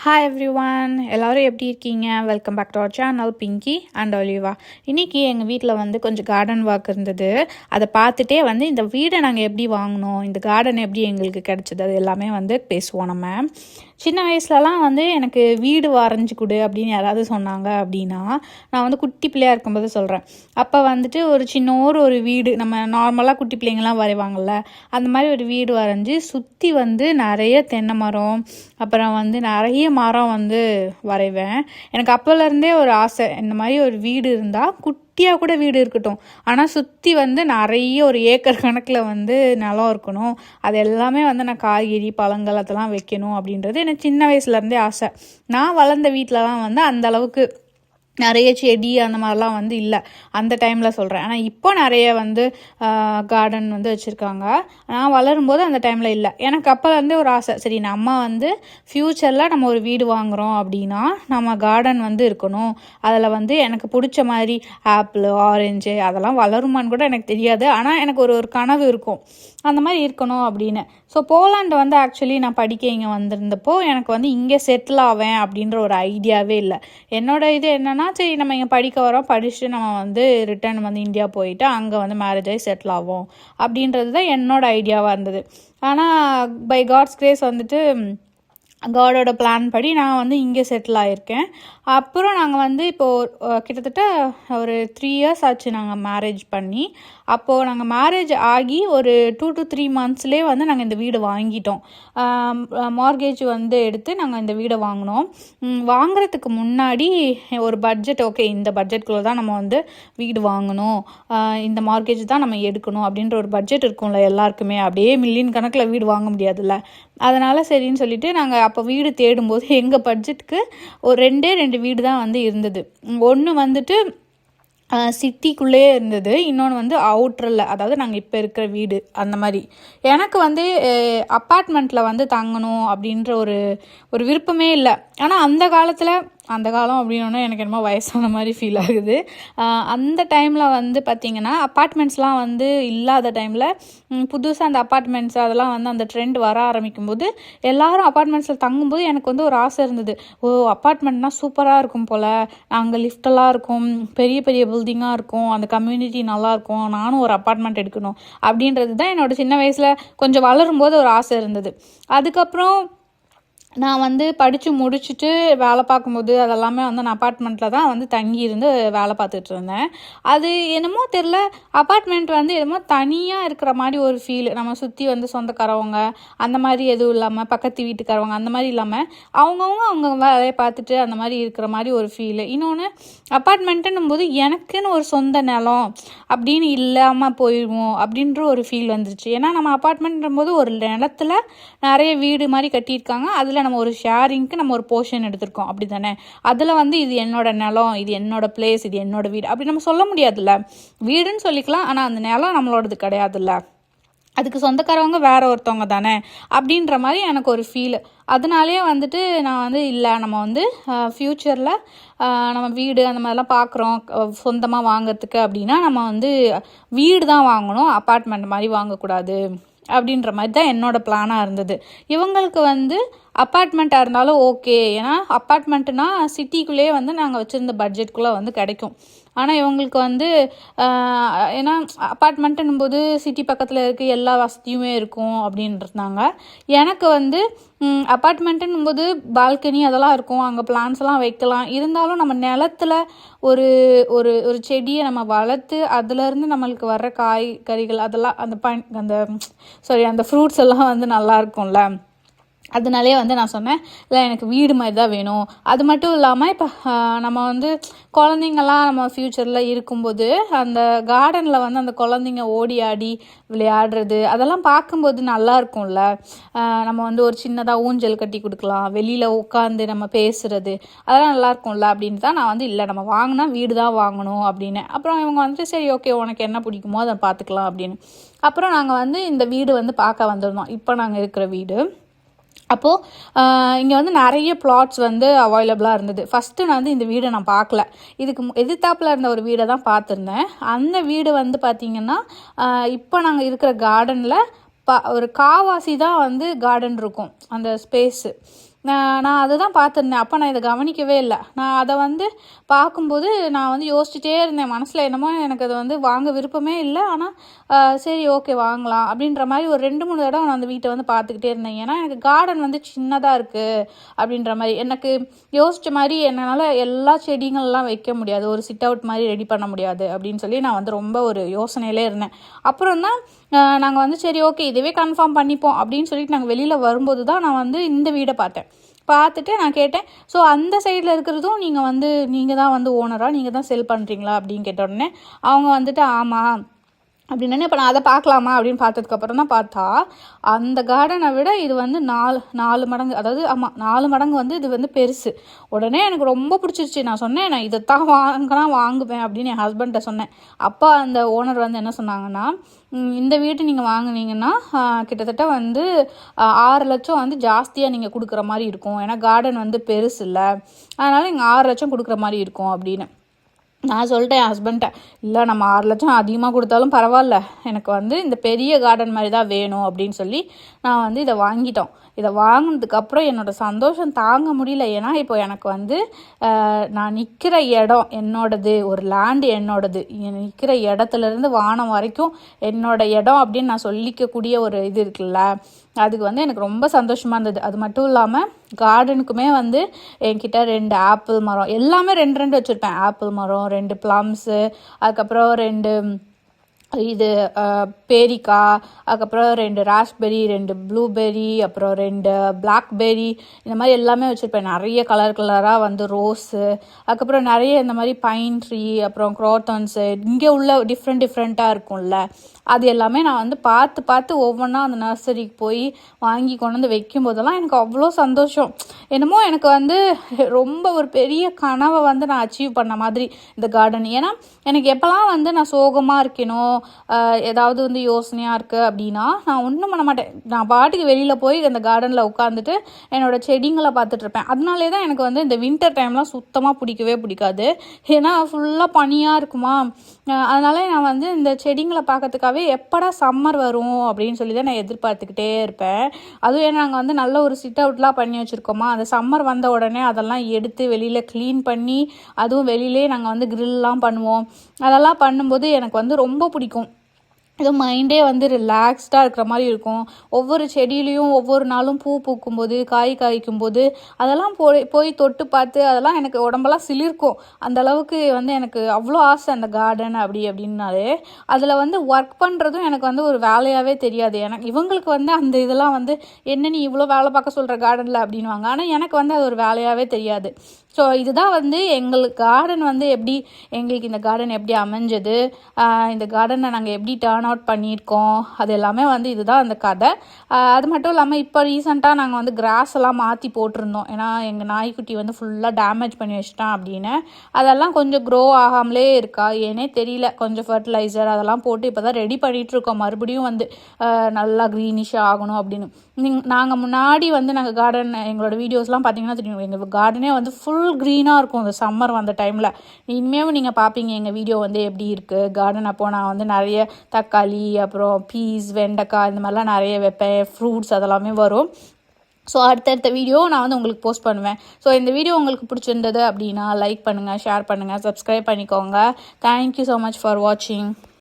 Hi every one, எல்லோரும் எப்படி இருக்கீங்க? Welcome back to our channel Pinky and Oliva. இன்றைக்கி எங்கள் வீட்டில் வந்து கொஞ்சம் கார்டன் ஒர்க் இருந்தது. அதை பார்த்துட்டே வந்து இந்த வீடை நாங்கள் எப்படி வாங்கினோம், இந்த கார்டன் எப்படி எங்களுக்கு கிடச்சிது, அது எல்லாமே வந்து பேசுவோம். நம்ம சின்ன வயசுலலாம் வந்து எனக்கு வீடு வரைஞ்சி கொடு அப்படின்னு யாராவது சொன்னாங்க அப்படின்னா, நான் வந்து குட்டி பிள்ளையாக இருக்கும்போது சொல்கிறேன். அப்போ வந்துட்டு ஒரு சின்ன ஒரு வீடு, நம்ம நார்மலாக குட்டி பிள்ளைங்கள்லாம் வரைவாங்கள்ல, அந்த மாதிரி ஒரு வீடு வரைஞ்சி சுற்றி வந்து நிறைய தென்னை மரம், அப்புறம் வந்து நிறைய மரம் வந்து வரைவேன். எனக்கு அப்போலேருந்தே ஒரு ஆசை, இந்த மாதிரி ஒரு வீடு இருந்தால் குட்டியாக கூட வீடு இருக்கட்டும், ஆனால் சுற்றி வந்து நிறைய ஒரு ஏக்கர் கணக்கில் வந்து நிலம் இருக்கணும். அது எல்லாமே வந்து நான் காய்கறி பழங்கள் அதெல்லாம் வைக்கணும் அப்படின்றது எனக்கு சின்ன வயசுலேருந்தே ஆசை. நான் வளர்ந்த வீட்டிலலாம் வந்து அந்த அளவுக்கு நிறைய செடி அந்த மாதிரிலாம் வந்து இல்லை அந்த டைமில் சொல்கிறேன். ஆனால் இப்போ நிறைய வந்து கார்டன் வந்து வச்சுருக்காங்க. நான் வளரும்போது அந்த டைமில் இல்லை. எனக்கு அப்போலேருந்தே ஒரு ஆசை, சரி நம்ம வந்து ஃப்யூச்சரில் நம்ம ஒரு வீடு வாங்குகிறோம் அப்படின்னா நம்ம கார்டன் வந்து இருக்கணும். அதில் வந்து எனக்கு பிடிச்ச மாதிரி ஆப்பிள் ஆரஞ்சு அதெல்லாம் வளருமான்னு கூட எனக்கு தெரியாது, ஆனால் எனக்கு ஒரு கனவு இருக்கும், அந்த மாதிரி இருக்கணும் அப்படின்னு. ஸோ போலாண்டு வந்து ஆக்சுவலி நான் படிக்க இங்கே வந்திருந்தப்போ எனக்கு வந்து இங்கே செட்டில் ஆவேன் அப்படின்ற ஒரு ஐடியாவே இல்லை. என்னோடய இது என்னென்னா, சரி நம்ம இங்கே படிக்க வரோம், படிச்சுட்டு நம்ம வந்து ரிட்டர்ன் வந்து இந்தியா போயிட்டு அங்கே வந்து மேரேஜ் ஆகி செட்டில் ஆகும் அப்படின்றது தான் என்னோடய ஐடியாவாக இருந்தது. ஆனால் பை காட்ஸ் கிரேஸ் வந்துட்டு காடோட பிளான் படி நான் வந்து இங்கே செட்டில் ஆகியிருக்கேன். அப்புறம் நாங்கள் வந்து இப்போது கிட்டத்தட்ட ஒரு 3 years ஆச்சு நாங்கள் மேரேஜ் பண்ணி. அப்போது நாங்கள் மேரேஜ் ஆகி ஒரு 2 to 3 monthsலேயே வந்து நாங்கள் இந்த வீடு வாங்கிட்டோம். மார்கேஜ் வந்து எடுத்து நாங்கள் இந்த வீடை வாங்கினோம். வாங்குறதுக்கு முன்னாடி ஒரு பட்ஜெட், ஓகே இந்த பட்ஜெட்குள்ளே தான் நம்ம வந்து வீடு வாங்கணும், இந்த மார்கேஜ் தான் நம்ம எடுக்கணும் அப்படின்ற ஒரு பட்ஜெட் இருக்கும்ல எல்லாருக்குமே. அப்படியே மில்லியன் கணக்கில் வீடு வாங்க முடியாதுல்ல. அதனால் சரின்னு சொல்லிட்டு நாங்கள் அப்போ வீடு தேடும்போது எங்கள் பட்ஜெட்டுக்கு ஒரு 2 வீடு தான் வந்து இருந்தது. ஒன்று வந்துட்டு சிட்டிக்குள்ளேயே இருந்தது, இன்னொன்று வந்து அவுட்டரில், அதாவது நாங்கள் இப்போ இருக்கிற வீடு அந்த மாதிரி. எனக்கு வந்து அப்பார்ட்மெண்ட்டில் வந்து தங்கணும் அப்படின்ற ஒரு விருப்பமே இல்லை. ஆனால் அந்த காலம் அப்படின்னா எனக்கு என்னமோ வயசான மாதிரி ஃபீல் ஆகுது. அந்த டைமில் வந்து பார்த்திங்கன்னா அப்பார்ட்மெண்ட்ஸ்லாம் வந்து இல்லாத டைமில் புதுசாக அந்த அப்பார்ட்மெண்ட்ஸ் அதெல்லாம் வந்து அந்த ட்ரெண்ட் வர ஆரம்பிக்கும்போது எல்லோரும் அப்பார்ட்மெண்ட்ஸில் தங்கும்போது எனக்கு வந்து ஒரு ஆசை இருந்தது. அப்பார்ட்மெண்ட்னால் சூப்பராக இருக்கும் போல், அங்கே லிஃப்டெல்லாம் இருக்கும், பெரிய பெரிய பில்டிங்காக இருக்கும், அந்த கம்யூனிட்டி நல்லாயிருக்கும், நானும் ஒரு அப்பார்ட்மெண்ட் எடுக்கணும் அப்படின்றது தான் என்னோடய சின்ன வயசில் கொஞ்சம் வளரும்போது ஒரு ஆசை இருந்தது. அதுக்கப்புறம் நான் வந்து படித்து முடிச்சுட்டு வேலை பார்க்கும்போது அதெல்லாமே வந்து நான் அப்பார்ட்மெண்ட்டில் தான் வந்து தங்கியிருந்து வேலை பார்த்துட்டு இருந்தேன். அது என்னமோ தெரில, அப்பார்ட்மெண்ட் வந்து என்னமோ தனியாக இருக்கிற மாதிரி ஒரு ஃபீல். நம்ம சுற்றி வந்து சொந்தக்காரவங்க அந்த மாதிரி எதுவும் இல்லாமல், பக்கத்து வீட்டுக்காரவங்க அந்த மாதிரி இல்லாமல் அவங்க வேலையை பார்த்துட்டு அந்த மாதிரி இருக்கிற மாதிரி ஒரு ஃபீல். இன்னொன்று, அப்பார்ட்மெண்ட்டுன்னும் போது எனக்குன்னு ஒரு சொந்த நிலம் அப்படின்னு இல்லாமல் போயிடுவோம் அப்படின்ற ஒரு ஃபீல் வந்துருச்சு. ஏன்னா நம்ம அப்பார்ட்மெண்ட்டும் போது ஒரு நிலத்தில் நிறைய வீடு மாதிரி கட்டியிருக்காங்க, அதில் நம்ம ஒரு ஷேரிங்க்கு நம்ம ஒரு போர்ஷன் எடுத்திருக்கோம், அப்படி தானே? அதில் வந்து இது என்னோட நிலம், இது என்னோட பிளேஸ், இது என்னோட வீடு அப்படி நம்ம சொல்ல முடியாதுல்ல. வீடுன்னு சொல்லிக்கலாம், ஆனால் அந்த நிலம் நம்மளோடது கிடையாதுல்ல, அதுக்கு சொந்தக்காரவங்க வேற ஒருத்தவங்க தானே அப்படின்ற மாதிரி எனக்கு ஒரு ஃபீல். அதனாலேயே வந்துட்டு நான் வந்து இல்லை, நம்ம வந்து ஃப்யூச்சரில் நம்ம வீடு அந்த மாதிரிலாம் பார்க்குறோம் சொந்தமாக வாங்கிறதுக்கு அப்படின்னா நம்ம வந்து வீடு தான் வாங்கணும், அப்பார்ட்மெண்ட் மாதிரி வாங்கக்கூடாது அப்படின்ற மாதிரி தான் என்னோடய பிளானாக இருந்தது. இவங்களுக்கு வந்து அப்பார்ட்மெண்ட்டாக இருந்தாலும் ஓகே, ஏன்னா அப்பார்ட்மெண்ட்டுனா சிட்டிக்குள்ளேயே வந்து நாங்கள் வச்சுருந்த பட்ஜெட்குள்ளே வந்து கிடைக்கும். ஆனால் இவங்களுக்கு வந்து ஏன்னா அப்பார்ட்மெண்ட்டுன்னும் போது சிட்டி பக்கத்தில் இருக்க எல்லா வசதியுமே இருக்கும் அப்படின்றாங்க. எனக்கு வந்து அப்பார்ட்மெண்ட்டுன்னும் போது பால்கனி அதெல்லாம் இருக்கும், அங்கே பிளான்ஸ் எல்லாம் வைக்கலாம். இருந்தாலும் நம்ம நிலத்தில் ஒரு ஒரு ஒரு செடியை நம்ம வளர்த்து அதுலேருந்து நம்மளுக்கு வர்ற காய்கறிகள் அதெல்லாம் அந்த ஃப்ரூட்ஸ் எல்லாம் வந்து நல்லா இருக்கும்ல. அதனாலே வந்து நான் சொன்னேன், இல்லை எனக்கு வீடு மாதிரி தான் வேணும். அது மட்டும் இல்லாமல் இப்போ நம்ம வந்து குழந்தைங்கள்லாம் நம்ம ஃப்யூச்சரில் இருக்கும்போது அந்த கார்டனில் வந்து அந்த குழந்தைங்க ஓடி ஆடி விளையாடுறது அதெல்லாம் பார்க்கும்போது நல்லா இருக்கும்ல. நம்ம வந்து ஒரு சின்னதாக ஊஞ்சல் கட்டி கொடுக்கலாம், வெளியில் உட்காந்து நம்ம பேசுகிறது அதெல்லாம் நல்லா இருக்கும்ல. அப்படின்னு தான் நான் வந்து இல்லை நம்ம வாங்கினா வீடு தான் வாங்கணும் அப்படின்னு. அப்புறம் இவங்க வந்துட்டு சரி ஓகே உனக்கு என்ன பிடிக்குமோ அதை பார்த்துக்கலாம் அப்படின்னு. அப்புறம் நாங்கள் வந்து இந்த வீடு வந்து பார்க்க வந்திருந்தோம், இப்போ நாங்கள் இருக்கிற வீடு. அப்போது இங்கே வந்து நிறைய பிளாட்ஸ் வந்து அவைலபிளாக இருந்தது. ஃபஸ்ட்டு நான் வந்து இந்த வீடை நான் பார்க்கல, இதுக்கு எதிர்த்தாப்பில் இருந்த ஒரு வீடை தான் பார்த்துருந்தேன். அந்த வீடு வந்து பார்த்திங்கன்னா இப்போ நாங்கள் இருக்கிற கார்டனில் ஒரு காவாசி தான் வந்து கார்டன் இருக்கும், அந்த ஸ்பேஸு நான் அதை தான் பார்த்துருந்தேன். அப்போ நான் இதை கவனிக்கவே இல்லை. நான் அதை வந்து பார்க்கும்போது நான் வந்து யோசிச்சுட்டே இருந்தேன் மனசில். என்னமோ எனக்கு அது வந்து வாங்க விருப்பமே இல்லை. ஆனால் சரி ஓகே வாங்கலாம் அப்படின்ற மாதிரி ஒரு 2-3 தடவை நான் அந்த வீட்டை வந்து பார்த்துக்கிட்டே இருந்தேன். ஏன்னா எனக்கு கார்டன் வந்து சின்னதாக இருக்குது அப்படின்ற மாதிரி. எனக்கு யோசித்த மாதிரி என்னால் எல்லா செடிகள்லாம் வைக்க முடியாது, ஒரு சிட் அவுட் மாதிரி ரெடி பண்ண முடியாது அப்படின்னு சொல்லி நான் வந்து ரொம்ப ஒரு யோசனையிலே இருந்தேன். அப்புறம் தான் நாங்கள் வந்து சரி ஓகே இதுவே கன்ஃபார்ம் பண்ணிப்போம் அப்படின்னு சொல்லிட்டு நாங்கள் வெளியில் வரும்போது தான் நான் வந்து இந்த வீடை பார்த்துட்டு நான் கேட்டேன், ஸோ அந்த சைடில் இருக்கிறதும் நீங்கள் தான் வந்து ஓனரா, நீங்கள் தான் செல் பண்ணுறீங்களா அப்படின்னு கேட்ட உடனே அவங்க வந்துட்டு ஆமாம் அப்படின்னே. இப்போ நான் அதை பார்க்கலாமா அப்படின்னு பார்த்ததுக்கப்புறம் தான் பார்த்தா அந்த கார்டனை விட இது வந்து 4 மடங்கு, அதாவது ஆமாம் 4 மடங்கு வந்து இது வந்து பெருசு. உடனே எனக்கு ரொம்ப பிடிச்சிருச்சு. நான் சொன்னேன் நான் இதைத்தான் வாங்குவேன் அப்படின்னு என் ஹஸ்பண்ட்டை சொன்னேன். அப்போ அந்த ஓனர் வந்து என்ன சொன்னாங்கன்னா, இந்த வீட்டு நீங்கள் வாங்கினீங்கன்னா கிட்டத்தட்ட வந்து 6 லட்சம் வந்து ஜாஸ்தியாக நீங்கள் கொடுக்குற மாதிரி இருக்கும், ஏன்னா கார்டன் வந்து பெருசு இல்லை, அதனால் நீங்கள் 6 லட்சம் கொடுக்குற மாதிரி இருக்கும் அப்படின்னு. நான் சொல்லிட்டேன் என் ஹஸ்பண்ட்டை, இல்லை நம்ம 6 லட்சம் அதிகமாக கொடுத்தாலும் பரவாயில்ல, எனக்கு வந்து இந்த பெரிய கார்டன் மாதிரி தான் வேணும் அப்படின்னு சொல்லி நான் வந்து இதை வாங்கிட்டோம். இதை வாங்கினதுக்கப்புறம் என்னோடய சந்தோஷம் தாங்க முடியல. ஏன்னா இப்போ எனக்கு வந்து நான் நிற்கிற இடம் என்னோடது, ஒரு லேண்டு என்னோடது, நிற்கிற இடத்துலேருந்து வானம் வரைக்கும் என்னோட இடம் அப்படின்னு நான் சொல்லிக்கக்கூடிய ஒரு இது இருக்குல்ல, அதுக்கு வந்து எனக்கு ரொம்ப சந்தோஷமாக இருந்தது. அது மட்டும் இல்லாமல் கார்டனுக்குமே வந்து என்கிட்ட 2 ஆப்பிள் மரம், எல்லாமே 2 வச்சுருப்பேன். ஆப்பிள் மரம், 2 ப்ளம்ஸு, அதுக்கப்புறம் 2 இது பேரிக்காய், அதுக்கப்புறம் 2 ராஸ்பெரி, 2 ப்ளூபெர்ரி, அப்புறம் 2 பிளாக்பெர்ரி, இந்த மாதிரி எல்லாமே வச்சுருப்பேன். நிறைய கலராக வந்து ரோஸு, அதுக்கப்புறம் நிறைய இந்த மாதிரி பைன் ட்ரீ, அப்புறம் க்ரோட்டன்ஸு, இங்கே உள்ள டிஃப்ரெண்ட்டாக இருக்கும்ல, அது எல்லாமே நான் வந்து பார்த்து ஒவ்வொன்றா அந்த நர்சரிக்கு போய் வாங்கி கொண்டு வந்து வைக்கும் போதெல்லாம் எனக்கு அவ்வளோ சந்தோஷம். என்னமோ எனக்கு வந்து ரொம்ப ஒரு பெரிய கனவை வந்து நான் அச்சீவ் பண்ண மாதிரி இந்த கார்டன். ஏன்னா எனக்கு எப்போல்லாம் வந்து நான் சோகமாக இருக்கணும், ஏதாவது வந்து யோசனையாக இருக்குது அப்படின்னா நான் ஒன்றும் பண்ண மாட்டேன். நான் பாட்டுக்கு வெளியில் போய் அந்த கார்டனில் உட்காந்துட்டு என்னோடய செடிங்களை பார்த்துட்ருப்பேன். அதனாலே தான் எனக்கு வந்து இந்த வின்டர் டைம்லாம் சுத்தமாக பிடிக்காது. ஏன்னா ஃபுல்லாக பனியாக இருக்குமா, அதனால நான் வந்து இந்த செடிங்களை பார்க்கறதுக்காகவே எப்படா சம்மர் வரும் அப்படின்னு சொல்லி தான் நான் எதிர்பார்த்துக்கிட்டே இருப்பேன். அதுவும் ஏன்னா நாங்கள் வந்து நல்ல ஒரு சிட் அவுட்லாம் பண்ணி வச்சுருக்கோமா, அந்த சம்மர் வந்த உடனே அதெல்லாம் எடுத்து வெளியில் க்ளீன் பண்ணி, அதுவும் வெளியிலே நாங்கள் வந்து க்ரில்லாம் பண்ணுவோம். அதெல்லாம் பண்ணும்போது எனக்கு வந்து ரொம்ப பிடிக்கும். இது மைண்டே வந்து ரிலாக்ஸ்டாக இருக்கிற மாதிரி இருக்கும். ஒவ்வொரு செடியிலையும் ஒவ்வொரு நாளும் பூ பூக்கும்போது, காய்க்கும்போது அதெல்லாம் போய் தொட்டு பார்த்து அதெல்லாம் எனக்கு உடம்பெல்லாம் சிலிர்க்கும். அந்த அளவுக்கு வந்து எனக்கு அவ்வளோ ஆசை அந்த கார்டன் அப்படின்னாலே. அதில் வந்து ஒர்க் பண்ணுறதும் எனக்கு வந்து ஒரு வேலையாகவே தெரியாது. எனக்கு இவங்களுக்கு வந்து அந்த இதெல்லாம் வந்து என்ன நீ இவ்வளோ வேலை பார்க்க சொல்கிற கார்டனில் அப்படின்வாங்க. ஆனால் எனக்கு வந்து அது ஒரு வேலையாகவே தெரியாது. ஸோ இதுதான் வந்து எங்களுக்கு கார்டன் வந்து எங்களுக்கு இந்த கார்டன் எப்படி அமைஞ்சது, இந்த கார்டனை நாங்கள் எப்படி டர்ன் அவுட் பண்ணியிருக்கோம், அது எல்லாமே வந்து இதுதான் அந்த கதை. அது மட்டும் இல்லாமல் இப்போ ரீசெண்டாக நாங்கள் வந்து கிராஸ் எல்லாம் மாற்றி போட்டிருந்தோம். ஏன்னா எங்கள் நாய்க்குட்டி வந்து ஃபுல்லாக டேமேஜ் பண்ணி வச்சிட்டான் அப்படின்னு. அதெல்லாம் கொஞ்சம் க்ரோ ஆகாமலே இருக்கா, ஏனே தெரியல. கொஞ்சம் ஃபர்டிலைசர் அதெல்லாம் போட்டு இப்போ தான் ரெடி பண்ணிகிட்ருக்கோம், மறுபடியும் வந்து நல்லா க்ரீனிஷாக ஆகணும் அப்படின்னு. நாங்கள் முன்னாடி வந்து நாங்கள் கார்டன் எங்களோட வீடியோஸ்லாம் பார்த்தீங்கன்னா தெரியும், எங்கள் கார்டனே வந்து ஃபுல் க்ரீனாக இருக்கும் அந்த சம்மர் வந்த டைமில். இனிமேவும் நீங்கள் பார்ப்பீங்க எங்கள் வீடியோ வந்து எப்படி இருக்குது கார்டன். அப்போது நான் வந்து நிறைய தக்காளி, அப்புறம் பீஸ், வெண்டைக்காய், இந்த மாதிரிலாம் நிறைய வைப்பேன். ஃப்ரூட்ஸ் அதெல்லாமே வரும். ஸோ அடுத்தடுத்த வீடியோ நான் வந்து உங்களுக்கு போஸ்ட் பண்ணுவேன். ஸோ இந்த வீடியோ உங்களுக்கு பிடிச்சிருந்தது அப்படின்னா லைக் பண்ணுங்கள், ஷேர் பண்ணுங்கள், சப்ஸ்கிரைப் பண்ணிக்கோங்க. தேங்க்யூ ஸோ மச் ஃபார் வாட்சிங்.